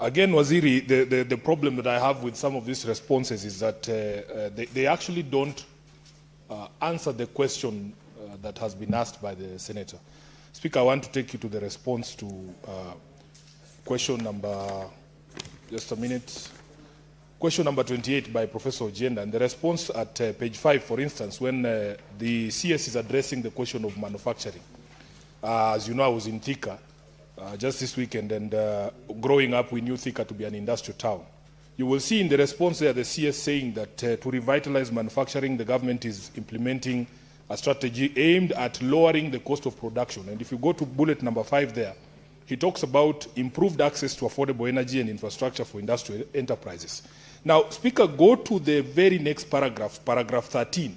Again, Waziri, the problem that I have with some of these responses is that they actually don't answer the question that has been asked by the Senator. Speaker, I want to take you to the response to question number, just a minute, question number 28 by Professor Ojienda. And the response at page 5, for instance, when the CS is addressing the question of manufacturing. As you know, I was in Thika just this weekend, and growing up, we knew Thika to be an industrial town. You will see in the response there the CS saying that to revitalize manufacturing, the government is implementing a strategy aimed at lowering the cost of production. And if you go to bullet number 5 there, he talks about improved access to affordable energy and infrastructure for industrial enterprises. Now, Speaker, go to the very next paragraph, paragraph 13,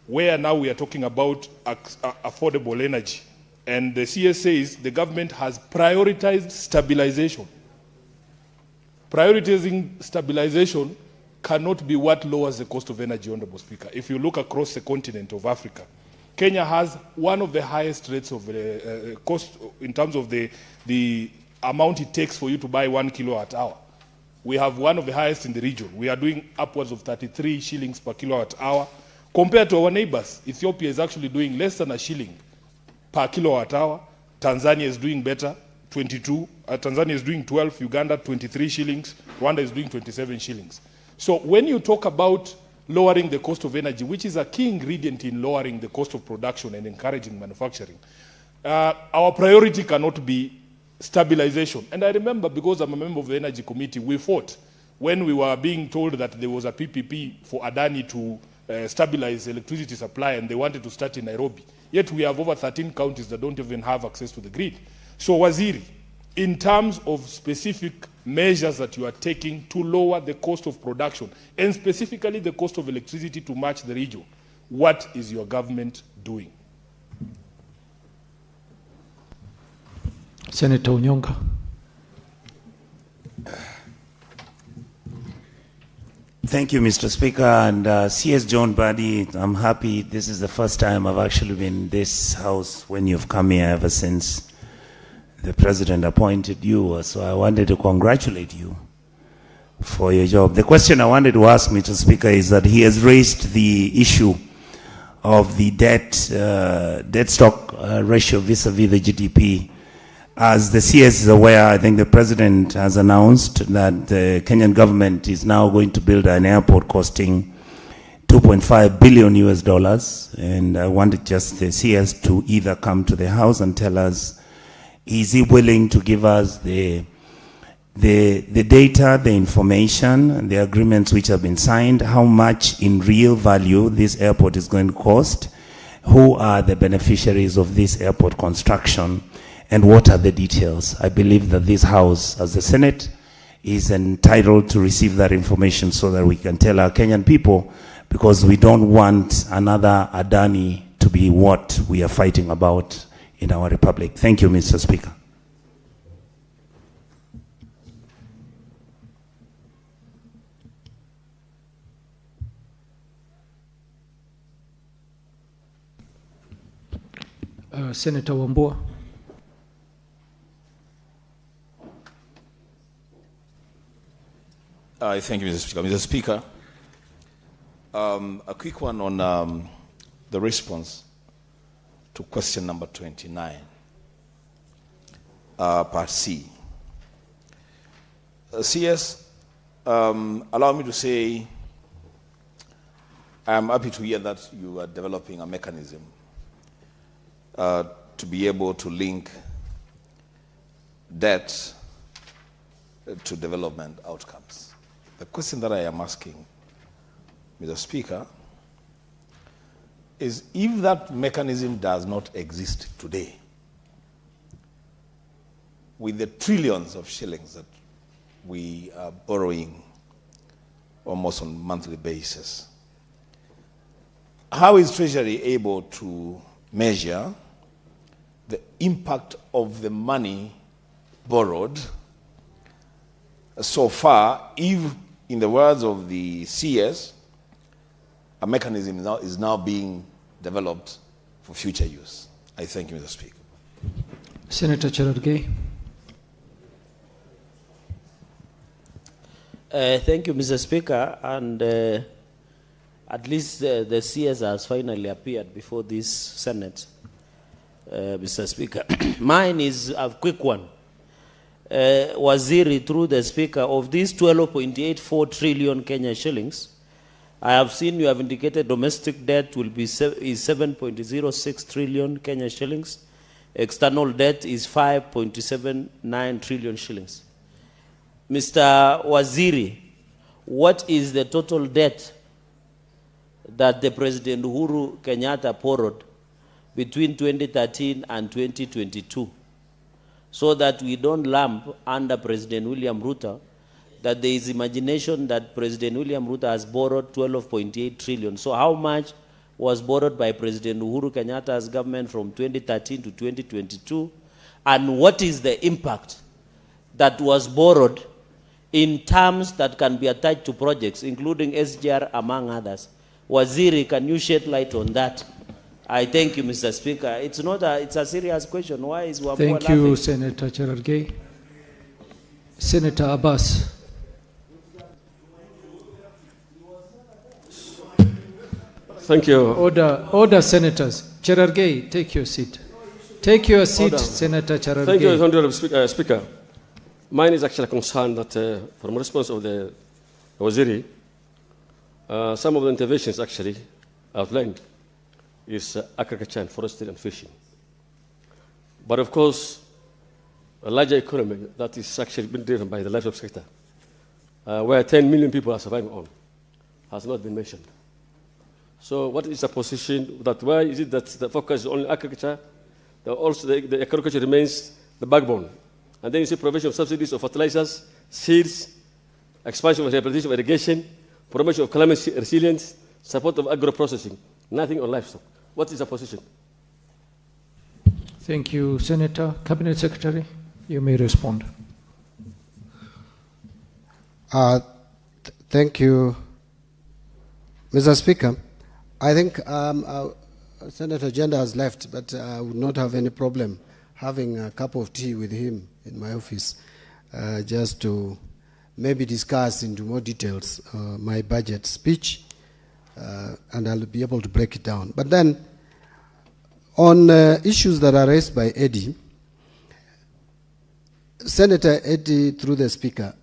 where now we are talking about affordable energy. And the CS says the government has prioritized stabilization. Prioritizing stabilization cannot be what lowers the cost of energy, Honorable Speaker. If you look across the continent of Africa, Kenya has one of the highest rates of cost in terms of the amount it takes for you to buy 1 kilowatt hour. We have one of the highest in the region. We are doing upwards of 33 shillings per kilowatt hour. Compared to our neighbors, Ethiopia is actually doing less than a shilling per kilowatt hour. Tanzania is doing better, 22. Tanzania is doing 12, Uganda 23 shillings, Rwanda is doing 27 shillings. So when you talk about lowering the cost of energy, which is a key ingredient in lowering the cost of production and encouraging manufacturing, our priority cannot be stabilization. And I remember, because I'm a member of the Energy Committee, we fought when we were being told that there was a PPP for Adani to stabilize electricity supply, and they wanted to start in Nairobi. Yet we have over 13 counties that don't even have access to the grid. So, Waziri, in terms of specific measures that you are taking to lower the cost of production, and specifically the cost of electricity to match the region, what is your government doing? Senator Onyonka. Thank you, Mr. Speaker. And CS John Mbadi, I'm happy this is the first time I've actually been in this house when you've come here ever since the President appointed you. So I wanted to congratulate you for your job. The question I wanted to ask, Mr. Speaker, is that he has raised the issue of the debt stock ratio vis-a-vis the GDP. As the CS is aware, I think the President has announced that the Kenyan government is now going to build an airport costing $2.5 billion US. And I wanted just the CS to either come to the House and tell us, is he willing to give us the data, the information, and the agreements which have been signed, how much in real value this airport is going to cost, who are the beneficiaries of this airport construction, and what are the details? I believe that this House, as the Senate, is entitled to receive that information so that we can tell our Kenyan people, because we don't want another Adani to be what we are fighting about in our republic. Thank you, Mr. Speaker. Senator Wambua. Thank you, Mr. Speaker. Mr. Speaker, a quick one on the response to question number 29, part C. CS, allow me to say I'm happy to hear that you are developing a mechanism to be able to link debt to development outcomes. The question that I am asking, Mr. Speaker, is if that mechanism does not exist today, with the trillions of shillings that we are borrowing almost on a monthly basis, how is Treasury able to measure the impact of the money borrowed so far, if, in the words of the CS, a mechanism is now being developed for future use? I thank you, Mr. Speaker. Senator Cherargei. Thank you, Mr. Speaker. And at least the CS has finally appeared before this Senate, Mr. Speaker. Mine is a quick one. Waziri, through the Speaker, of these 12.84 trillion Kenya shillings, I have seen you have indicated domestic debt will be is 7.06 trillion Kenya shillings. External debt is 5.79 trillion shillings. Mr. Waziri, what is the total debt that the President Uhuru Kenyatta borrowed between 2013 and 2022? So that we don't lump under President William Ruto that there is imagination that President William Ruto has borrowed 12.8 trillion. So how much was borrowed by President Uhuru Kenyatta's government from 2013 to 2022? And what is the impact that was borrowed in terms that can be attached to projects, including SGR, among others? Waziri, can you shed light on that? I thank you, Mr. Speaker. It's a serious question. Why is Wambua Thank laughing? you, Senator Cherargei. Senator Abbas. Thank you. Order, senators. Cherargei, take your seat. Take your seat, Senator Cherargei. Thank you, Honorable Speaker. Mine is actually a concern that from response of the Waziri, some of the interventions actually outlined is agriculture and forestry and fishing. But of course, a larger economy that is actually been driven by the livestock sector, where 10 million people are surviving on, has not been mentioned. So what is the position that why is it that the focus is only agriculture, also the agriculture remains the backbone? And then you see provision of subsidies of fertilizers, seeds, expansion of rehabilitation of irrigation, promotion of climate resilience, support of agro-processing, nothing on livestock. What is the position? Thank you, Senator. Cabinet Secretary, you may respond. Thank you, Mr. Speaker. I think Senator Jenda has left, but I would not have any problem having a cup of tea with him in my office just to maybe discuss into more details my budget speech, and I'll be able to break it down. But then, on issues that are raised by Eddie, Senator Eddie, through the Speaker,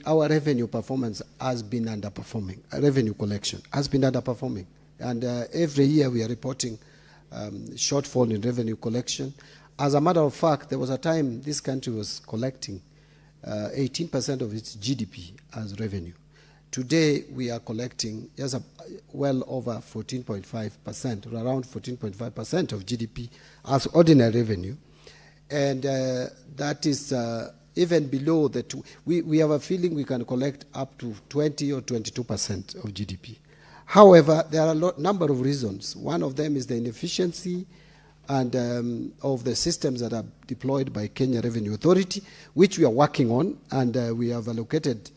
our revenue performance has been underperforming. Revenue collection has been underperforming. And every year we are reporting shortfall in revenue collection. As a matter of fact, there was a time this country was collecting 18% of its GDP as revenue. Today, we are collecting well over 14.5%, or around 14.5% of GDP as ordinary revenue. And that is even below the two. We have a feeling we can collect up to 20 or 22% of GDP. However, there are a number of reasons. One of them is the inefficiency and of the systems that are deployed by Kenya Revenue Authority, which we are working on, and we have allocated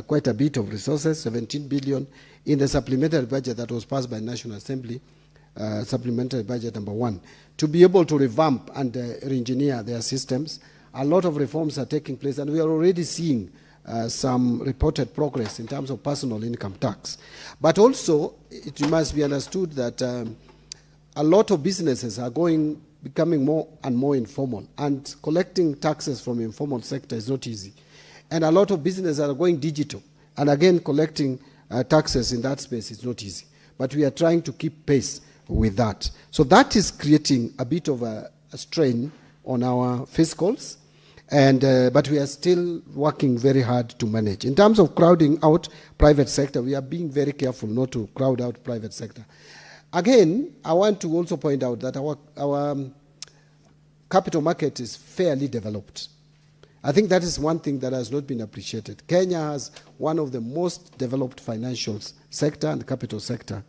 quite a bit of resources, 17 billion, in the supplementary budget that was passed by National Assembly, supplementary budget number 1, to be able to revamp and re-engineer their systems. A lot of reforms are taking place, and we are already seeing some reported progress in terms of personal income tax. But also, it must be understood that a lot of businesses are becoming more and more informal, and collecting taxes from the informal sector is not easy. And a lot of businesses are going digital, and again, collecting taxes in that space is not easy. But we are trying to keep pace with that. So that is creating a bit of a strain on our fiscals, and but we are still working very hard to manage. In terms of crowding out private sector, we are being very careful not to crowd out private sector. Again, I want to also point out that our capital market is fairly developed. I think that is one thing that has not been appreciated. Kenya has one of the most developed financial sector and capital sector.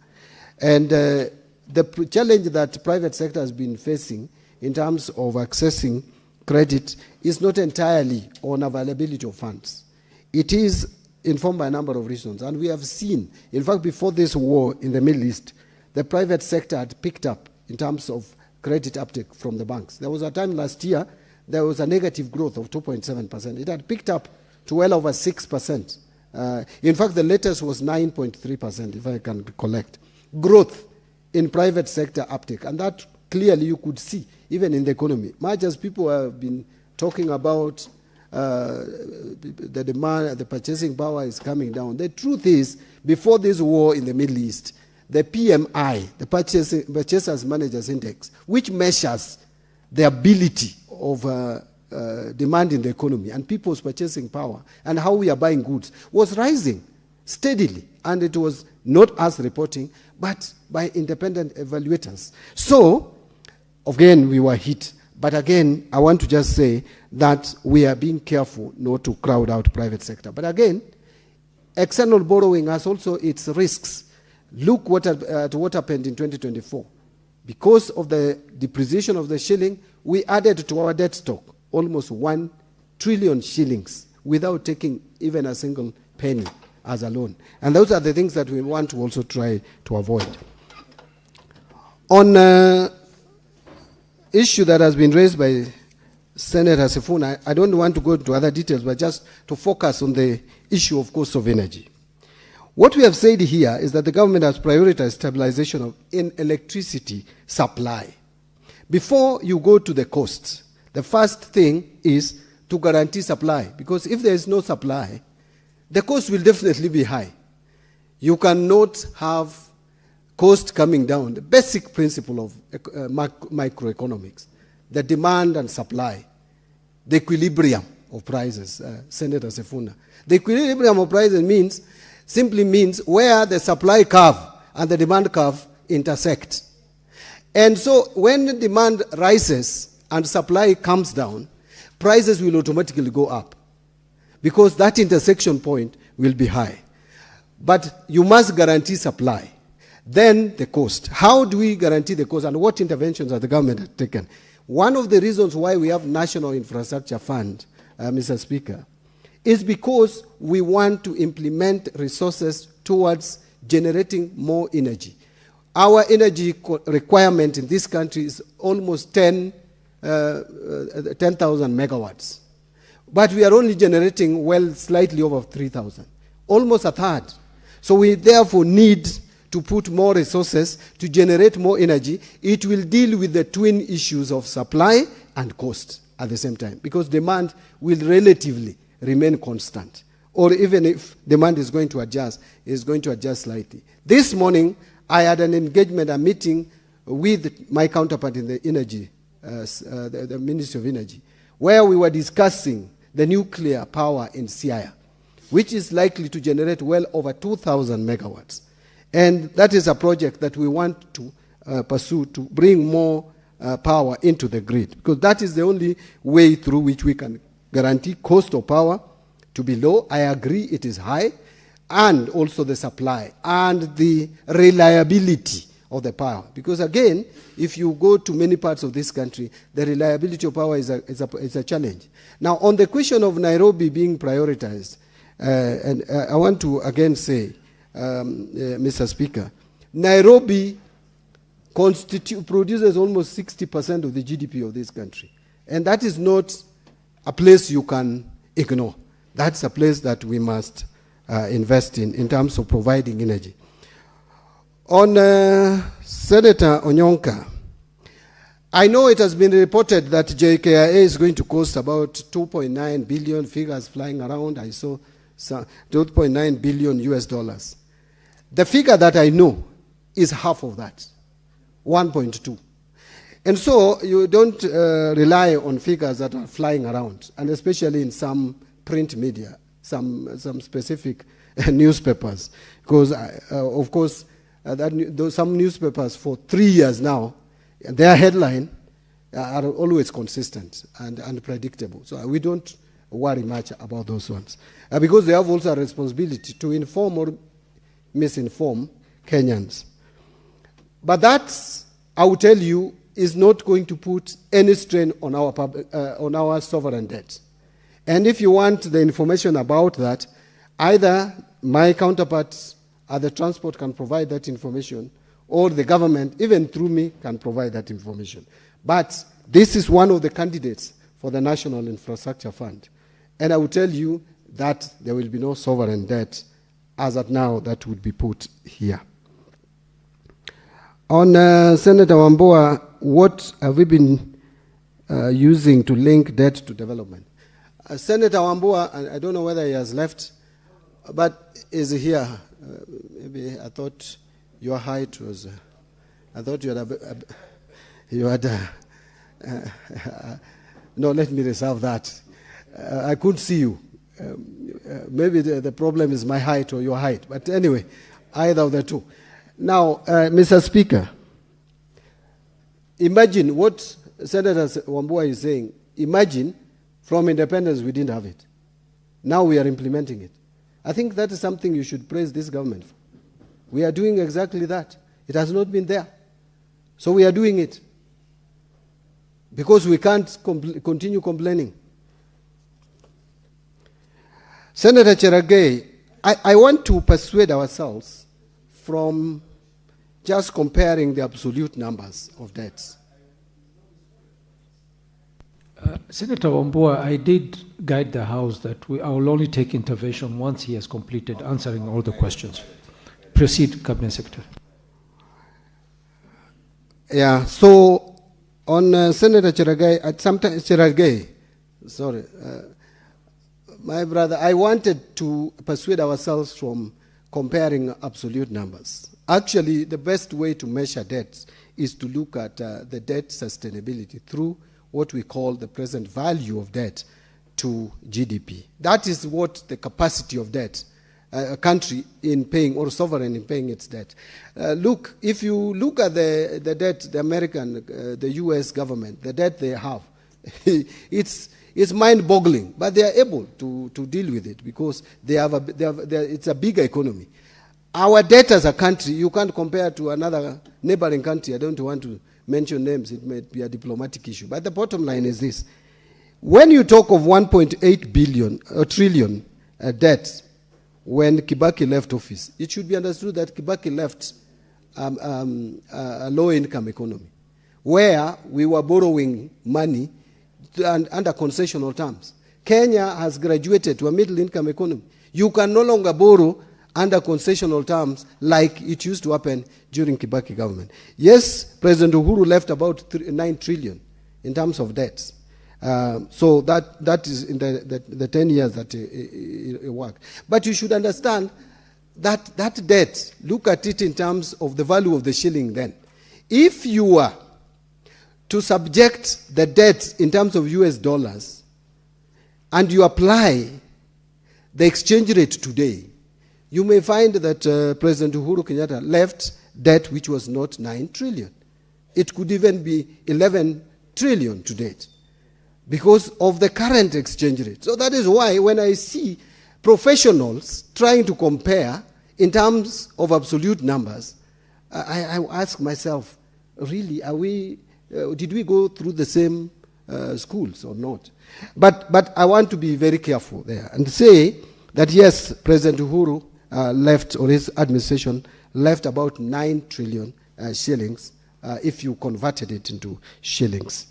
And the challenge that private sector has been facing in terms of accessing credit is not entirely on availability of funds. It is informed by a number of reasons. And we have seen, in fact, before this war in the Middle East, the private sector had picked up in terms of credit uptake from the banks. There was a time last year, there was a negative growth of 2.7%. It had picked up to well over 6% In fact, the latest was 9.3%, if I can recollect. Growth in private sector uptake. And that clearly you could see, even in the economy. Much as people have been talking about the demand, the purchasing power is coming down. The truth is, before this war in the Middle East, the PMI, the Purchasers Managers Index, which measures the ability of demand in the economy and people's purchasing power and how we are buying goods, was rising steadily. And it was not us reporting, but by independent evaluators. So, again, we were hit. But again, I want to just say that we are being careful not to crowd out private sector. But again, external borrowing has also its risks. Look at what happened in 2024. Because of the depreciation of the shilling, we added to our debt stock almost 1 trillion shillings without taking even a single penny as a loan. And those are the things that we want to also try to avoid. On issue that has been raised by Senator Sifuna, I don't want to go into other details, but just to focus on the issue of cost of energy. What we have said here is that the government has prioritized stabilization of electricity supply. Before you go to the costs, the first thing is to guarantee supply, because if there is no supply, the cost will definitely be high. You cannot have cost coming down. The basic principle of microeconomics, the demand and supply, the equilibrium of prices, Senator Sifuna. The equilibrium of prices simply means where the supply curve and the demand curve intersect. And so when demand rises and supply comes down, prices will automatically go up, because that intersection point will be high. But you must guarantee supply. Then the cost. How do we guarantee the cost, and what interventions have the government taken? One of the reasons why we have National Infrastructure Fund, Mr. Speaker, is because we want to implement resources towards generating more energy. Our energy requirement in this country is almost 10,000 megawatts. But we are only generating, slightly over 3,000, almost a third. So we therefore need to put more resources to generate more energy. It will deal with the twin issues of supply and cost at the same time, because demand will relatively remain constant. Or even if demand is going to adjust, it's going to adjust slightly. This morning, I had an engagement, a meeting with my counterpart in the energy, the Ministry of Energy, where we were discussing the nuclear power in Siaya, which is likely to generate well over 2,000 megawatts. And that is a project that we want to pursue to bring more power into the grid, because that is the only way through which we can guarantee cost of power to be low. I agree it is high, and also the supply and the reliability of the power. Because again, if you go to many parts of this country, the reliability of power is a challenge. Now, on the question of Nairobi being prioritized, and I want to again say, Mr. Speaker, Nairobi produces almost 60% of the GDP of this country. And that is not a place you can ignore. That's a place that we must invest in terms of providing energy. On Senator Onyonka, I know it has been reported that JKIA is going to cost about 2.9 billion, figures flying around. I saw 2.9 billion US dollars. The figure that I know is half of that, 1.2. And so you don't rely on figures that are flying around, and especially in some print media, some specific newspapers. Because, of course, some newspapers for 3 years now, their headline are always consistent and predictable. So we don't worry much about those ones. Because they have also a responsibility to inform or misinform Kenyans. But that, I will tell you, is not going to put any strain on our sovereign debt. And if you want the information about that, either my counterparts at the transport can provide that information, or the government, even through me, can provide that information. But this is one of the candidates for the National Infrastructure Fund. And I will tell you, that there will be no sovereign debt as at now that would be put here. On Senator Wambua, what have we been using to link debt to development? Senator Wambua, I don't know whether he has left, but is here. Maybe I thought your height was, I thought you had no, let me reserve that. I couldn't see you. Maybe the problem is my height or your height. But anyway, either of the two. Now, Mr. Speaker, imagine what Senator Wambua is saying. Imagine from independence we didn't have it. Now we are implementing it. I think that is something you should praise this government for. We are doing exactly that. It has not been there. So we are doing it. Because we can't continue complaining. Senator Cherargei, I want to persuade ourselves from just comparing the absolute numbers of debts. Senator Wambua, I did guide the House that I will only take intervention once he has completed answering all the questions. Proceed, Cabinet Secretary. Yeah, so on Senator Cherargei, sorry, my brother, I wanted to persuade ourselves from comparing absolute numbers. Actually, the best way to measure debts is to look at the debt sustainability through what we call the present value of debt to GDP. That is what the capacity of debt, a country in paying, or sovereign in paying its debt. Look, if you look at the debt, the American, the US government, the debt they have, it's mind-boggling, but they are able to deal with it because it's a bigger economy. Our debt as a country, you can't compare to another neighboring country. I don't want to mention names. It may be a diplomatic issue. But the bottom line is this. When you talk of 1.8 trillion debt when Kibaki left office, it should be understood that Kibaki left a low-income economy where we were borrowing money under concessional terms. Kenya has graduated to a middle-income economy. You can no longer borrow under concessional terms like it used to happen during Kibaki government. Yes, President Uhuru left about 9 trillion in terms of debts. So that is in the 10 years that it worked. But you should understand that that debt, look at it in terms of the value of the shilling then. If you were to subject the debt in terms of US dollars and you apply the exchange rate today, you may find that President Uhuru Kenyatta left debt which was not 9 trillion. It could even be 11 trillion to date because of the current exchange rate. So that is why when I see professionals trying to compare in terms of absolute numbers, I ask myself, really, did we go through the same schools or not? But I want to be very careful there and say that yes, President Uhuru left, or his administration left about 9 trillion shillings if you converted it into shillings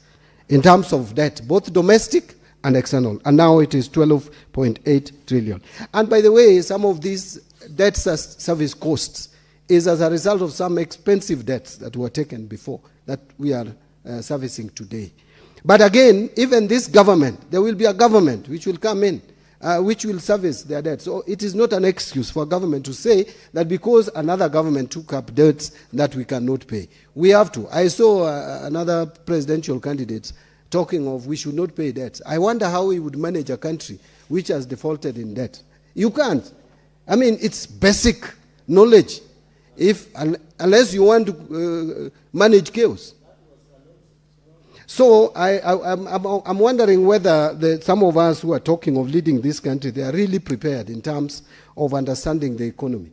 in terms of debt, both domestic and external. And now it is 12.8 trillion. And by the way, some of these debt service costs is as a result of some expensive debts that were taken before that we are servicing today. But again, even this government, there will be a government which will come in, which will service their debt. So it is not an excuse for a government to say that because another government took up debts that we cannot pay. We have to. I saw another presidential candidate talking of we should not pay debts. I wonder how he would manage a country which has defaulted in debt. You can't. I mean, it's basic knowledge. Unless you want to manage chaos. So I'm wondering whether some of us who are talking of leading this country, they are really prepared in terms of understanding the economy.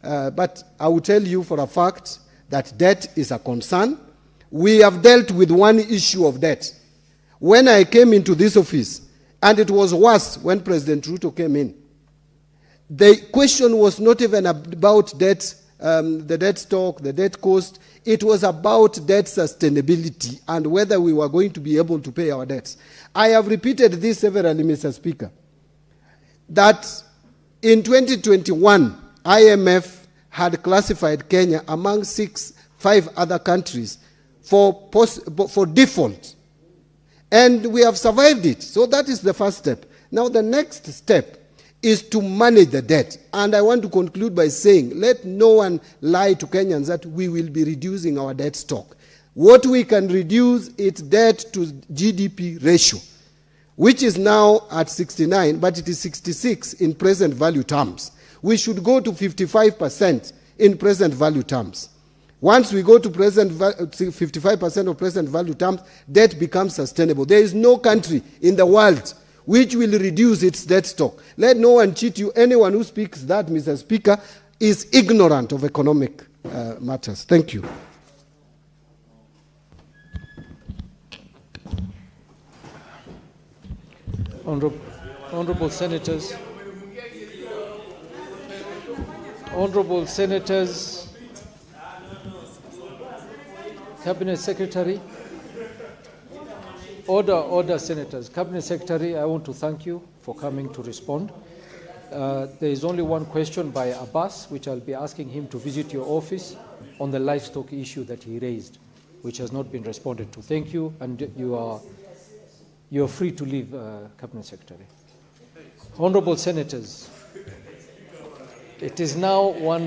But I will tell you for a fact that debt is a concern. We have dealt with one issue of debt. When I came into this office, and it was worse when President Ruto came in, the question was not even about debt, the debt stock, the debt cost. It was about debt sustainability and whether we were going to be able to pay our debts. I have repeated this severally, Mr. Speaker. that in 2021, IMF had classified Kenya among 5 other countries for default. And we have survived it. So that is the first step. Now the next step is to manage the debt. And I want to conclude by saying, let no one lie to Kenyans that we will be reducing our debt stock. What we can reduce is debt to GDP ratio, which is now at 69, but it is 66 in present value terms. We should go to 55% in present value terms. Once we go to 55% of present value terms, debt becomes sustainable. There is no country in the world which will reduce its debt stock. Let no one cheat you. Anyone who speaks that, Mr. Speaker, is ignorant of economic matters. Thank you. Honorable Senators, Cabinet Secretary, order, Senators. Cabinet Secretary, I want to thank you for coming to respond. There is only one question by Abbas, which I'll be asking him to visit your office on the livestock issue that he raised, which has not been responded to. Thank you, and you are free to leave, Cabinet Secretary. Honorable Senators, it is now 1